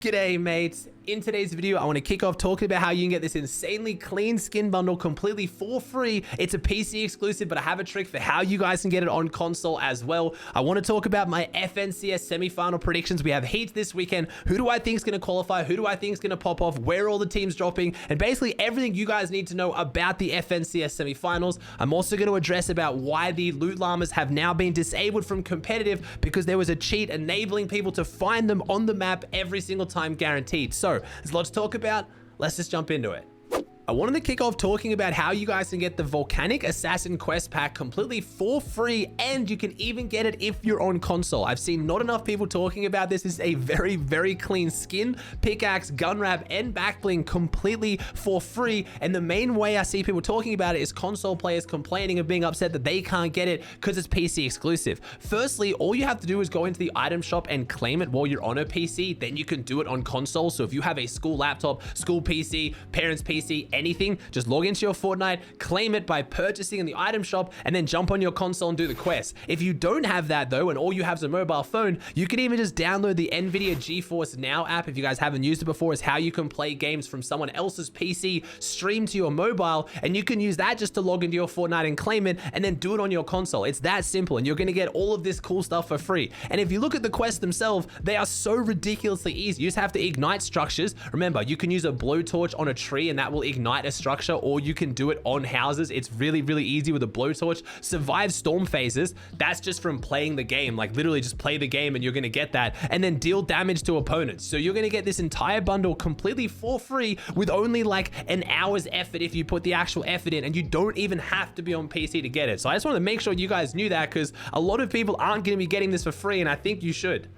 G'day mates, in today's video I want to kick off talking about how you can get this insanely clean skin bundle completely for free. It's a PC exclusive, but I have a trick for how you guys can get it on console as well. I want to talk about my FNCS semi-final predictions. We have heats this weekend. Who do I think is going to qualify? Who do I think is going to pop off? Where are all the teams dropping? And basically everything you guys need to know about the FNCS semi-finals. I'm also going to address about why the loot llamas have now been disabled from competitive because there was a cheat enabling people to find them on the map every single time, guaranteed. So there's a lot to talk about. Let's just jump into it. I wanted to kick off talking about how you guys can get the Volcanic Assassin quest pack completely for free, and you can even get it if you're on console. I've seen not enough people talking about this. This is a very clean skin, pickaxe, gun wrap, and backbling completely for free. And the main way I see people talking about it is console players complaining and being upset that they can't get it because it's PC exclusive. Firstly, all you have to do is go into the item shop and claim it while you're on a PC. Then you can do it on console. So if you have a school laptop, school PC, parents PC, anything, just log into your Fortnite, claim it by purchasing in the item shop, and then jump on your console and do the quest. If you don't have that though, and all you have is a mobile phone, you can even just download the NVIDIA GeForce Now app. If you guys haven't used it before, is how you can play games from someone else's PC, stream to your mobile, and you can use that just to log into your Fortnite and claim it, and then do it on your console. It's that simple, and you're gonna get all of this cool stuff for free. And if you look at the quests themselves, they are so ridiculously easy. You just have to ignite structures. Remember, you can use a blowtorch on a tree and that will ignite a structure, or you can do it on houses. It's really easy with a blowtorch. Survive storm phases. That's just from playing the game. Like literally just play the game and you're gonna get that. And then deal damage to opponents. So you're gonna get this entire bundle completely for free with only like an hour's effort if you put the actual effort in, and you don't even have to be on PC to get it. So I just wanted to make sure you guys knew that, because a lot of people aren't gonna be getting this for free, and I think you should.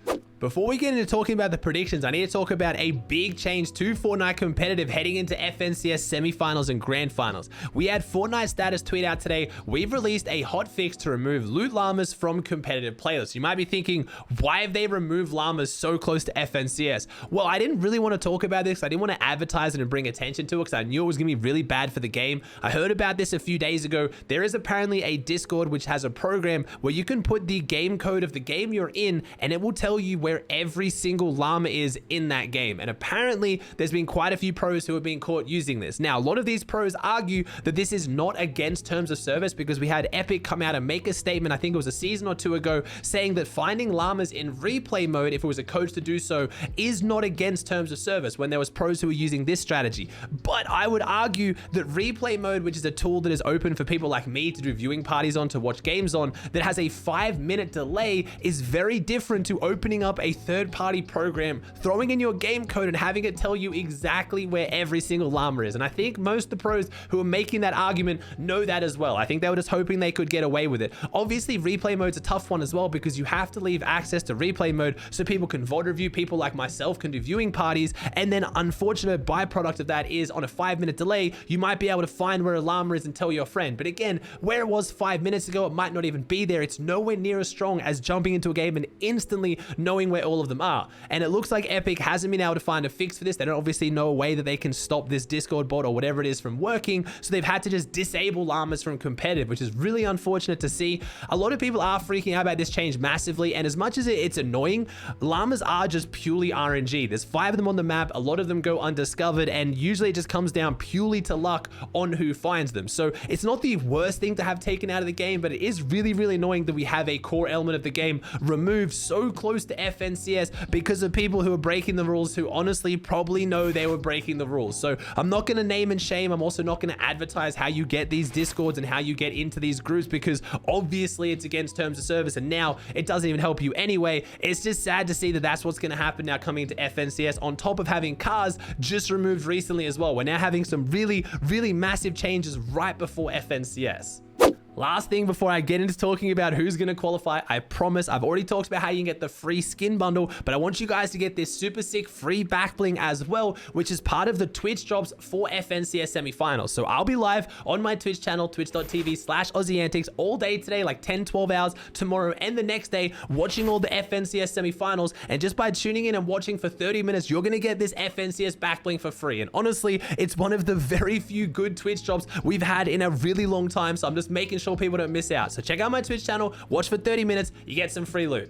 Before we get into talking about the predictions, I need to talk about a big change to Fortnite competitive heading into FNCS semifinals and grand finals. We had Fortnite status tweet out today. We've released a hot fix to remove loot llamas from competitive playlists. You might be thinking, why have they removed llamas so close to FNCS? Well, I didn't really want to talk about this. I didn't want to advertise it and bring attention to it because I knew it was going to be really bad for the game. I heard about this a few days ago. There is apparently a Discord which has a program where you can put the game code of the game you're in, and it will tell you where every single llama is in that game. And apparently there's been quite a few pros who have been caught using this. Now, a lot of these pros argue that this is not against terms of service, because we had Epic come out and make a statement, I think it was a season or two ago, saying that finding llamas in replay mode, if it was a coach to do so, is not against terms of service, when there was pros who were using this strategy. But I would argue that replay mode, which is a tool that is open for people like me to do viewing parties on, to watch games on, that has a 5-minute delay, is very different to opening up a third-party program, throwing in your game code and having it tell you exactly where every single llama is. And I think most of the pros who are making that argument know that as well. I think they were just hoping they could get away with it. Obviously, replay mode's a tough one as well, because you have to leave access to replay mode so people can VOD review, people like myself can do viewing parties, and then unfortunate byproduct of that is on a 5-minute delay, you might be able to find where a llama is and tell your friend. But again, where it was 5 minutes ago, it might not even be there. It's nowhere near as strong as jumping into a game and instantly knowing where all of them are. And it looks like Epic hasn't been able to find a fix for this. They don't obviously know a way that they can stop this Discord bot or whatever it is from working, so they've had to just disable llamas from competitive, which is really unfortunate to see. A lot of people are freaking out about this change massively, and as much as it's annoying, llamas are just purely RNG. There's 5 of them on the map, a lot of them go undiscovered, and usually it just comes down purely to luck on who finds them. So it's not the worst thing to have taken out of the game, but it is really annoying that we have a core element of the game removed so close to FNCS because of people who are breaking the rules, who honestly probably know they were breaking the rules. So I'm not going to name and shame. I'm also not going to advertise how you get these Discords and how you get into these groups, because obviously it's against terms of service, and now it doesn't even help you anyway. It's just sad to see that that's what's going to happen now coming into FNCS, on top of having cars just removed recently as well. We're now having some really massive changes right before FNCS. Last thing before I get into talking about who's going to qualify, I promise I've already talked about how you can get the free skin bundle, but I want you guys to get this super sick free backbling as well, which is part of the Twitch drops for FNCS semifinals. So I'll be live on my Twitch channel, twitch.tv/Aussie Antics, all day today, like 10-12 hours tomorrow and the next day, watching all the FNCS semifinals. And just by tuning in and watching for 30 minutes, you're going to get this FNCS backbling for free. And honestly, it's one of the very few good Twitch drops we've had in a really long time, so I'm just making sure people don't miss out. So check out my Twitch channel, watch for 30 minutes, you get some free loot.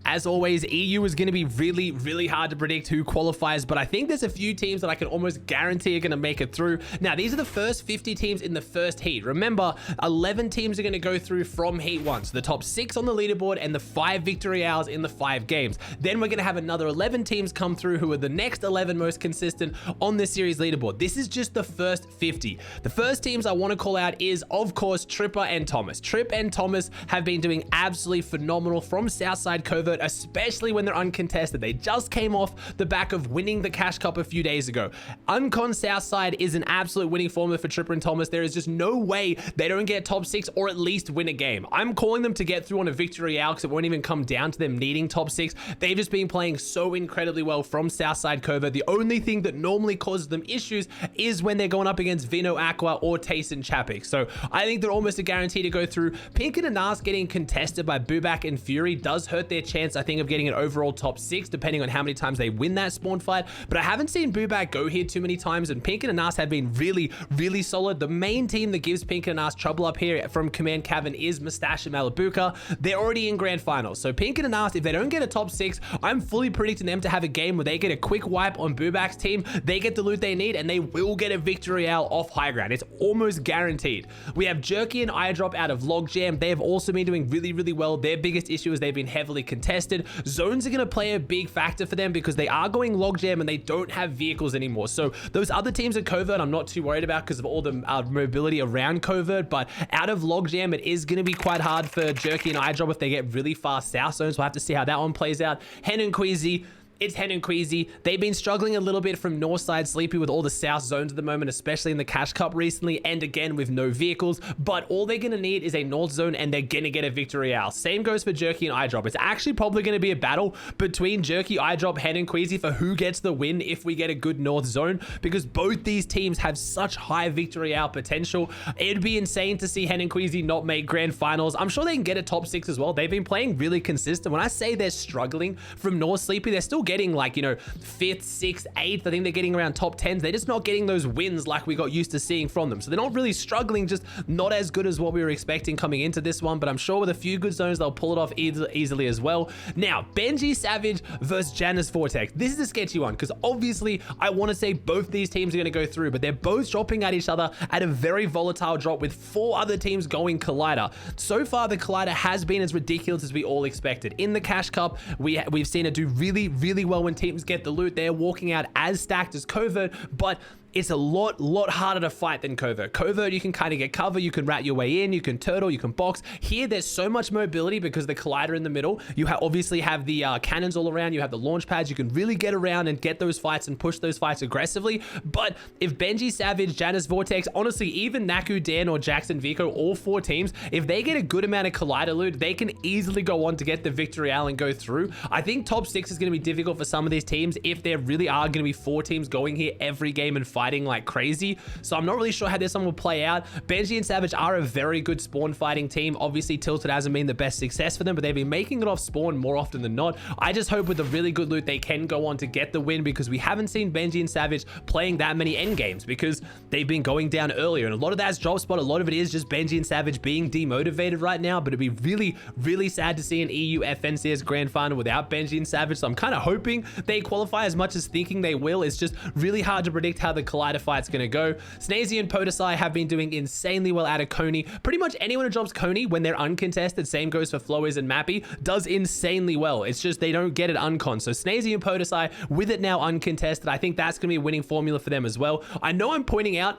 As always, EU is going to be really, really hard to predict who qualifies, but I think there's a few teams that I can almost guarantee are going to make it through. Now, these are the first 50 teams in the first heat. Remember, 11 teams are going to go through from heat 1. So the top 6 on the leaderboard and the 5 victory hours in the 5 games. Then we're going to have another 11 teams come through who are the next 11 most consistent on this series leaderboard. This is just the first 50. The first teams I want to call out is, of course, Tripper and Thomas. Trip and Thomas have been doing absolutely phenomenal from Southside Covert, especially when they're uncontested. They just came off the back of winning the Cash Cup a few days ago. Uncon Southside is an absolute winning formula for Tripper and Thomas. There is just no way they don't get top 6 or at least win a game. I'm calling them to get through on a victory out because it won't even come down to them needing top 6. They've just been playing so incredibly well from Southside Covert. The only thing that normally causes them issues is when they're going up against Vino Aqua or Tayson Chapik. So I think they're almost a guarantee to go through. Pink and Anas getting contested by Bubak and Fury does hurt their chance, I think, of getting an overall top 6, depending on how many times they win that spawn fight. But I haven't seen Bubak go here too many times, and Pink and Anas have been really, really solid. The main team that gives Pink and Anas trouble up here from Command Cavern is Mustache and Malabuka. They're already in grand finals. So Pink and Anas, if they don't get a top 6, I'm fully predicting them to have a game where they get a quick wipe on Bubak's team, they get the loot they need, and they will get a victory out off high ground. It's almost guaranteed. We have Jerky and Eyedrop out of Logjam. They have also been doing really, really well. Their biggest issue is they've been heavily contested. Zones are going to play a big factor for them because they are going Logjam and they don't have vehicles anymore. So those other teams at Covert, I'm not too worried about because of all the mobility around Covert, but out of Logjam, it is going to be quite hard for Jerky and Eyedrop if they get really fast south zones. We'll have to see how that one plays out. Hen and Queasy, it's Hen and Queasy. They've been struggling a little bit from Northside Sleepy with all the south zones at the moment, especially in the Cash Cup recently, and again with no vehicles. But all they're going to need is a north zone, and they're going to get a victory out. Same goes for Jerky and Eyedrop. It's actually probably going to be a battle between Jerky, Eyedrop, Hen, and Queasy for who gets the win if we get a good north zone, because both these teams have such high victory out potential. It'd be insane to see Hen and Queasy not make grand finals. I'm sure they can get a top 6 as well. They've been playing really consistent. When I say they're struggling from North Sleepy, they're still getting, like, you know, 5th, 6th, 8th. I think they're getting around top 10s. They're just not getting those wins like we got used to seeing from them. So they're not really struggling, just not as good as what we were expecting coming into this one. But I'm sure with a few good zones, they'll pull it off easily as well. Now, Benji Savage versus Janus Vortex. This is a sketchy one because obviously I want to say both these teams are going to go through, but they're both dropping at each other at a very volatile drop with 4 other teams going Collider. So far, the Collider has been as ridiculous as we all expected. In the Cash Cup, we've seen it do really, really well when teams get the loot. They're walking out as stacked as Covert, but it's a lot harder to fight than Covert. Covert, you can kind of get cover, you can rat your way in, you can turtle, you can box. Here, there's so much mobility because the Collider in the middle. You obviously have the cannons all around, you have the launch pads, you can really get around and get those fights and push those fights aggressively. But if Benji Savage, Janus Vortex, honestly, even Naku, Dan, or Jackson Vico, all 4 teams, if they get a good amount of Collider loot, they can easily go on to get the victory out and go through. I think top 6 is going to be difficult for some of these teams if there really are going to be 4 teams going here every game and fighting like crazy. So I'm not really sure how this one will play out. Benji and Savage are a very good spawn fighting team. Obviously, Tilted hasn't been the best success for them, but they've been making it off spawn more often than not. I just hope with the really good loot, they can go on to get the win because we haven't seen Benji and Savage playing that many end games because they've been going down earlier. And a lot of that's drop spot. A lot of it is just Benji and Savage being demotivated right now, but it'd be really, really sad to see an EU FNCS grand final without Benji and Savage. So I'm kind of hoping they qualify as much as thinking they will. It's just really hard to predict how the Collider fight's going to go. Snazy and Podesai have been doing insanely well out of Coney. Pretty much anyone who drops Coney when they're uncontested, same goes for Flowers and Mappy, does insanely well. It's just they don't get it uncon. So Snazy and Podesai, with it now uncontested, I think that's going to be a winning formula for them as well. I know I'm pointing out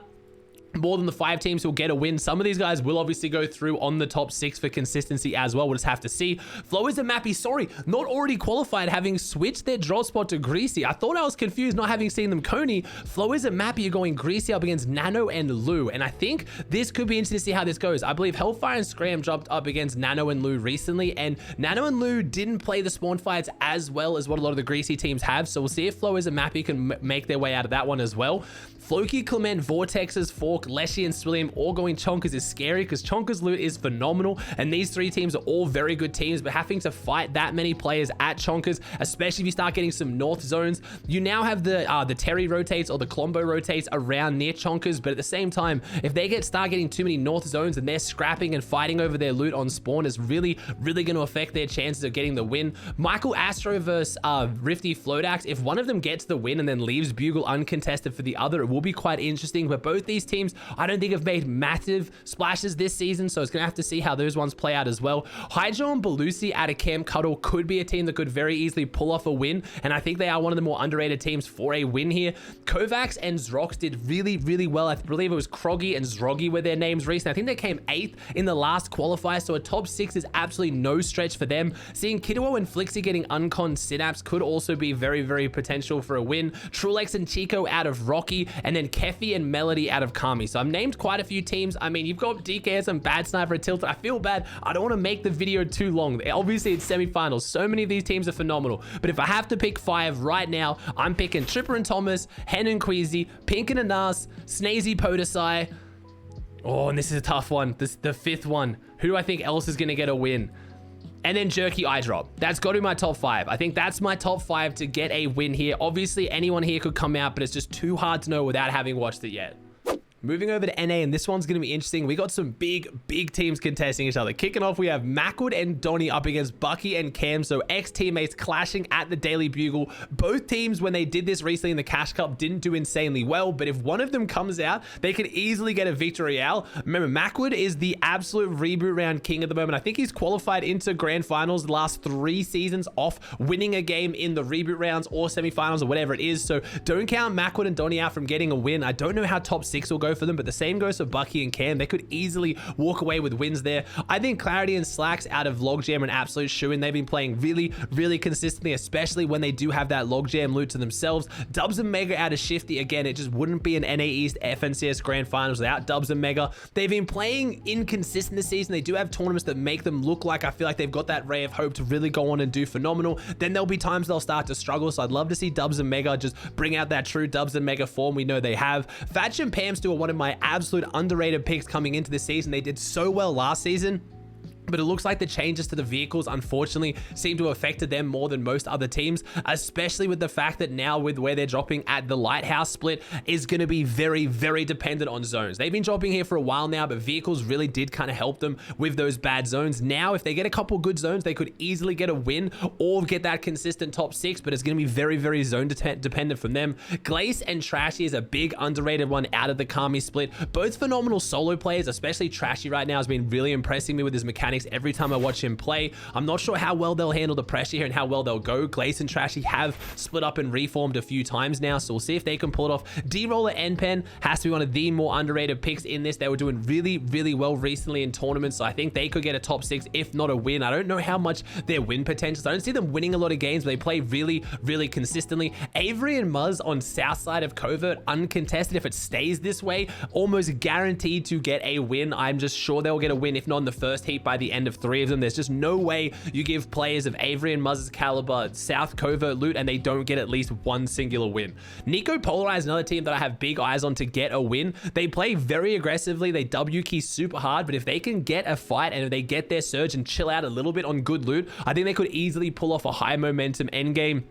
more than the 5 teams who'll get a win. Some of these guys will obviously go through on the top 6 for consistency as well. We'll just have to see. Flowers and Mappy, sorry, not already qualified, having switched their draw spot to Greasy. I thought I was confused not having seen them Coney. Flowers and Mappy are going Greasy up against Nano and Lou, and I think this could be interesting to see how this goes. I believe Hellfire and Scram dropped up against Nano and Lou recently, and Nano and Lou didn't play the spawn fights as well as what a lot of the Greasy teams have, so we'll see if Flowers and Mappy can make their way out of that one as well. Floki, Clement, Vortex's 4 Hawk, Leshy, and Swilliam all going Chonkers is scary because Chonkers loot is phenomenal, and these three teams are all very good teams, but having to fight that many players at Chonkers, especially if you start getting some north zones, you now have the Terry rotates or the Clombo rotates around near Chonkers, but at the same time, if they start getting too many north zones and they're scrapping and fighting over their loot on spawn, is really going to affect their chances of getting the win. Michael Astro versus Rifty Floatax, if one of them gets the win and then leaves Bugle uncontested for the other, it will be quite interesting, but both these teams I don't think have made massive splashes this season, so it's gonna have to see how those ones play out as well. Hydro and Belusi out of Camp Cuddle could be a team that could very easily pull off a win, and I think they are one of the more underrated teams for a win here. Kovacs and Zrox did really well. I believe it was Kroggy and Zroggy were their names recently. I think they came 8th in the last qualifier, so a top 6 is absolutely no stretch for them. Seeing Kidwo and Flixie getting uncon Synapse could also be very potential for a win. Trulex and Chico out of Rocky, and then Keffy and Melody out of Kami. So I've named quite a few teams. I mean, you've got DK as some bad sniper at Tilted. I feel bad. I don't want to make the video too long. Obviously, it's semifinals. So many of these teams are phenomenal. But if I have to pick 5 right now, I'm picking Tripper and Thomas, Hen and Queasy, Pink and Anas, Snazy Podesai. Oh, and this is a tough one. This the 5th one. Who do I think else is going to get a win? And then Jerky Eye Drop. That's got to be my top 5. I think that's my top 5 to get a win here. Obviously, anyone here could come out, but it's just too hard to know without having watched it yet. Moving over to NA, and this one's going to be interesting. We got some big teams contesting each other. Kicking off, we have Macwood and Donnie up against Bucky and Cam, so ex-teammates clashing at the Daily Bugle. Both teams, when they did this recently in the Cash Cup, didn't do insanely well, but if one of them comes out, they could easily get a victory out. Remember, Macwood is the absolute reboot round king at the moment. I think he's qualified into grand finals the last 3 seasons off winning a game in the reboot rounds or semifinals or whatever it is, so don't count Macwood and Donnie out from getting a win. I don't know how top 6 will go for them, but the same goes for Bucky and Cam. They could easily walk away with wins there. I think Clarity and Slacks out of Logjam are an absolute shoo-in. They've been playing really consistently, especially when they do have that Logjam loot to themselves. Dubs and Mega out of Shifty. Again, it just wouldn't be an NA East FNCS Grand Finals without Dubs and Mega. They've been playing inconsistent this season. They do have tournaments that make them look like, I feel like they've got that ray of hope to really go on and do phenomenal. Then there'll be times they'll start to struggle, so I'd love to see Dubs and Mega just bring out that true Dubs and Mega form we know they have. Fatch and Pam still are one of my absolute underrated picks coming into this season. They did so well last season, but it looks like the changes to the vehicles unfortunately seem to have affected them more than most other teams, especially with the fact that now with where they're dropping at the Lighthouse split is going to be very dependent on zones. They've been dropping here for a while now, but vehicles really did kind of help them with those bad zones. Now if they get a couple good zones, they could easily get a win or get that consistent top 6, but it's going to be very zone dependent from them. Glace and Trashy is a big underrated one out of the Kami split. Both phenomenal solo players, especially Trashy right now has been really impressing me with his mechanics every time I watch him play. I'm not sure how well they'll handle the pressure here and how well they'll go. Glace and Trashy have split up and reformed a few times now, so we'll see if they can pull it off. D-Roller and Pen has to be one of the more underrated picks in this. They were doing really well recently in tournaments, so I think they could get a top 6 if not a win. I don't know how much their win potential is. I don't see them winning a lot of games, but they play really consistently. Avery and Muzz on south side of Covert uncontested. If it stays this way, almost guaranteed to get a win. I'm just sure they'll get a win, if not in the first heat, by the end of 3 of them. There's just no way you give players of Avery and Muzz's caliber South Covert loot and they don't get at least one singular win. Nico Polarize is another team that I have big eyes on to get a win. They play very aggressively. They W key super hard, but if they can get a fight and if they get their surge and chill out a little bit on good loot, I think they could easily pull off a high momentum endgame.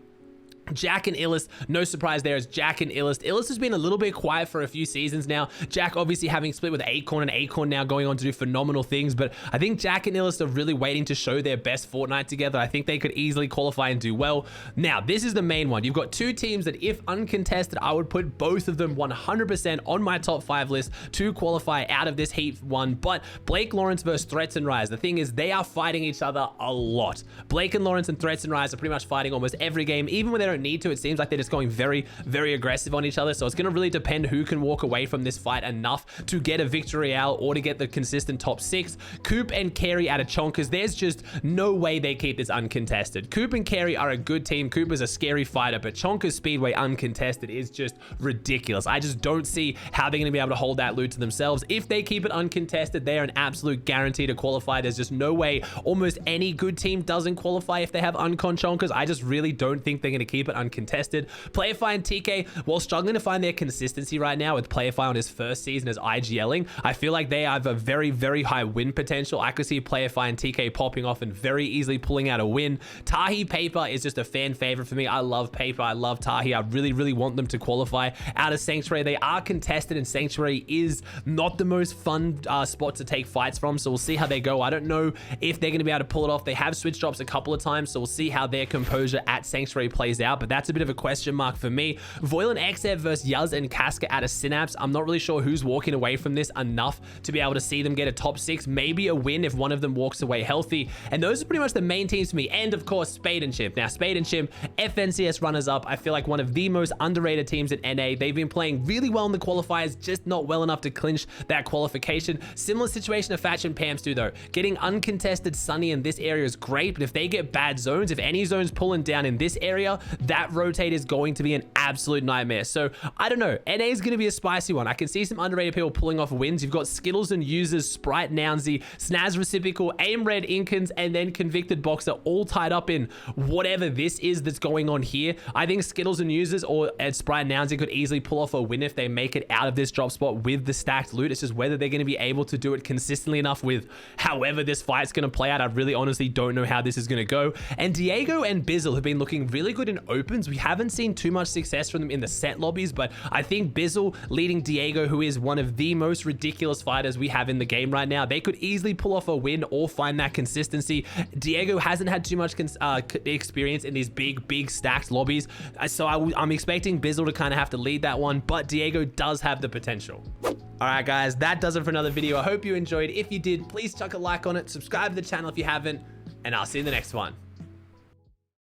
Jack and Illist, no surprise there, is Jack and Illist. Illist has been a little bit quiet for a few seasons now. Jack obviously having split with Acorn, and Acorn now going on to do phenomenal things, but I think Jack and Illist are really waiting to show their best Fortnite together. I think they could easily qualify and do well. Now, this is the main one. You've got 2 teams that, if uncontested, I would put both of them 100% on my top 5 list to qualify out of this heat 1, but Blake Lawrence versus Threats and Rise. The thing is, they are fighting each other a lot. Blake and Lawrence and Threats and Rise are pretty much fighting almost every game, even when they don't need to. It seems like they're just going very aggressive on each other, so it's going to really depend who can walk away from this fight enough to get a victory out or to get the consistent top 6. Coop and Carey out of Chonkers, there's just no way they keep this uncontested. Coop and Carey are a good team. Coop is a scary fighter, but Chonkers Speedway uncontested is just ridiculous. I just don't see how they're going to be able to hold that loot to themselves. If they keep it uncontested, they are an absolute guarantee to qualify. There's just no way almost any good team doesn't qualify if they have uncon Chonkers. I just really don't think they're going to keep keep it uncontested. Playify and TK, while struggling to find their consistency right now with Playify on his first season as IGLing, I feel like they have a very, very high win potential. I could see Playify and TK popping off and very easily pulling out a win. Tahi Paper is just a fan favorite for me. I love Paper. I love Tahi. I really, really want them to qualify out of Sanctuary. They are contested, and Sanctuary is not the most fun spot to take fights from, so we'll see how they go. I don't know if they're going to be able to pull it off. They have switch drops a couple of times, so we'll see how their composure at Sanctuary plays out, but that's a bit of a question mark for me. Voil and XF versus Yuz and Casca out of Synapse. I'm not really sure who's walking away from this enough to be able to see them get a top 6, maybe a win if one of them walks away healthy, and those are pretty much the main teams for me. And of course, Spade and Chimp. Now, Spade and Chimp, FNCS runners up. I feel like one of the most underrated teams at NA. They've been playing really well in the qualifiers, just not well enough to clinch that qualification. Similar situation to Fatch and Pams do though. Getting uncontested Sunny in this area is great, but if they get bad zones, if any zones pulling down in this area, that rotate is going to be an absolute nightmare. So I don't know. NA is going to be a spicy one. I can see some underrated people pulling off wins. You've got Skittles and Users, Sprite, Nounsy, Snaz Reciprocal, Aim Red, Inkins, and then Convicted Boxer all tied up in whatever this is that's going on here. I think Skittles and Users or Sprite and Nounsy could easily pull off a win if they make it out of this drop spot with the stacked loot. It's just whether they're going to be able to do it consistently enough with however this fight's going to play out. I really honestly don't know how this is going to go. And Diego and Bizzle have been looking really good in opens. We haven't seen too much success from them in the set lobbies, but I think Bizzle leading Diego, who is one of the most ridiculous fighters we have in the game right now, they could easily pull off a win or find that consistency. Diego hasn't had too much experience in these big stacked lobbies, so I'm expecting Bizzle to kind of have to lead that one, but Diego does have the potential. All right, guys, that does it for another video. I hope you enjoyed. If you did, please chuck a like on it, subscribe to the channel if you haven't, and I'll see you in the next one.